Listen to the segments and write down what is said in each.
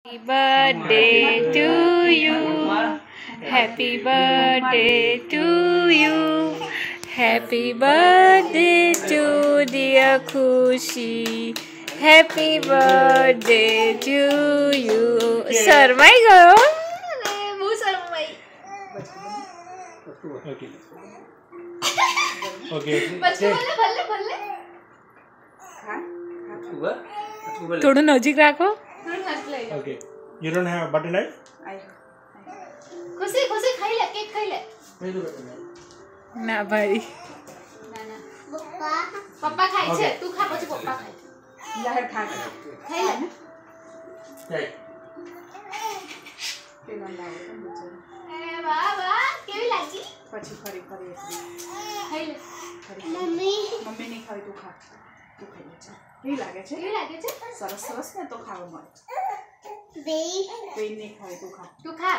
Happy birthday to you. Happy birthday to you. Happy birthday to dear Khushi. Happy birthday to you. શરમાઈ ગયો. બહુ શરમાઈ. Okay. થોડું નજીક રાખો. Okay. You don't have a butter knife? ખુશી ખુશી ખાઈ લે કેક ખાઈ લે ના ભાઈ. પપ્પા ખાય છે તું ખા પછી પપ્પા ખાય લહેર ખા ખાઈ લે Right. વાહ વાહ કેવી લાગી પછી ફરી ખાઈ લે મમ્મી નહીં ખાવી તું ખા તું ખાઈ લે છે કેવી લાગે છે કેવી લાગે છે સરસ સરસ ને તો ખાવા મળે નહીં ખાવી તું ખા તું ખા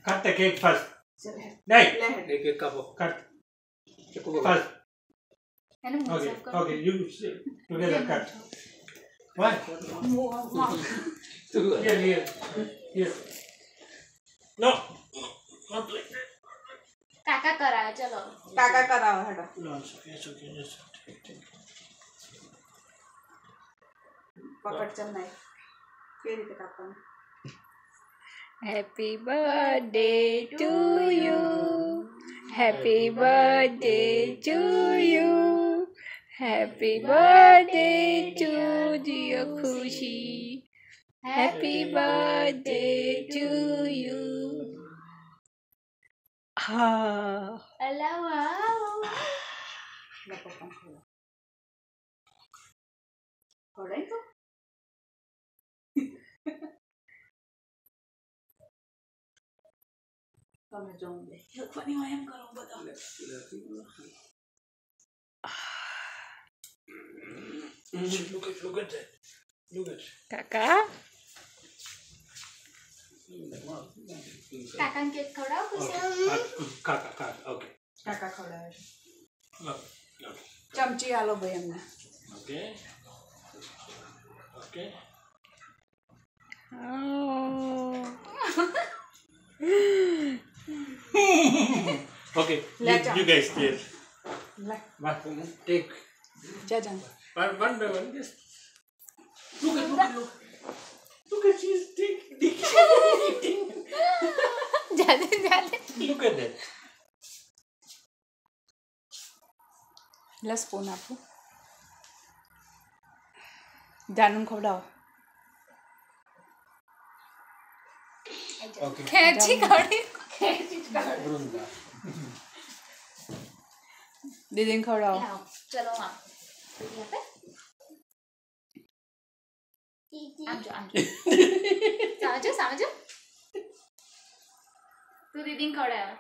Cut the cake first. ચાલ Right. લહેર Cut. First. એને મું Okay. સાફ કર Okay. You together cut. What? Here, here. Here. No. Not like that. કાકા કરાવે ચલો કાકા કરાવો હેડો No, it's okay. It's okay. Just take it. પકડ ચાલ નાઈ કેવી રીતે કાપવાનું Happy birthday to you. Happy birthday to you. Happy birthday to dear Khushi. Happy birthday to you. Ah. અલા વાવ લે પપ્પા ખવડાય તો તમે જવું દે લખવાની હોય એમ કરો બધા Look at that. Look at. કાકા કાકાને કેક ખવડાવ ખુશી Cut. Okay. કાકા ખવડાવે છે Okay. ચમચી આલો ભાઈ એમને Okay. Okay. oh. Okay. Let's You guys clear. લે Take જા જા one by one. Just look at she's taking. જાલે જાલે Look at that. લે સ્પૂન આપું જાનું ખવડાવો Okay. ખેંચી કાઢી Brunda. દીદીને ખવડાવો લાવ ચલો આમ આપે આમજો સમજો તું દીદીને ખવડાવ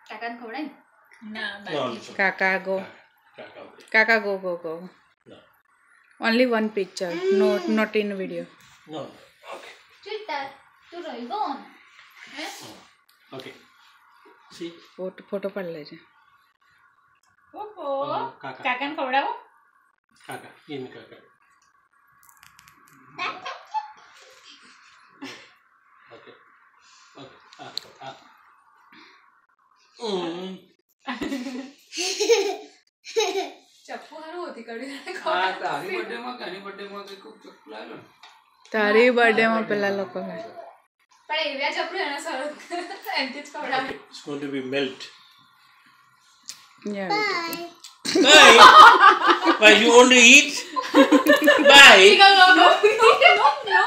કાકાને ખવડાય ના No, it's okay. કાકા go. Okay. Kaka go. No. Only one picture. No, not in video. No. Okay. ચિત્તા તું રહી ગયો હે Okay. See. ફોટો પાડી લેજે. ઓહો Kaka. કાકાને ખવડાવો Kaka. Give me Kaka. Okay. Okay. ચપ્પુ હારું હોતી કરી તારી બર્થડે માં પેલા લોકો પણ એવ્યા ચપ્પુ એના સરસ એમથી જ ખવડાવે It's going to be melt. Yeah. Bye. Bye. You want to eat? Bye. no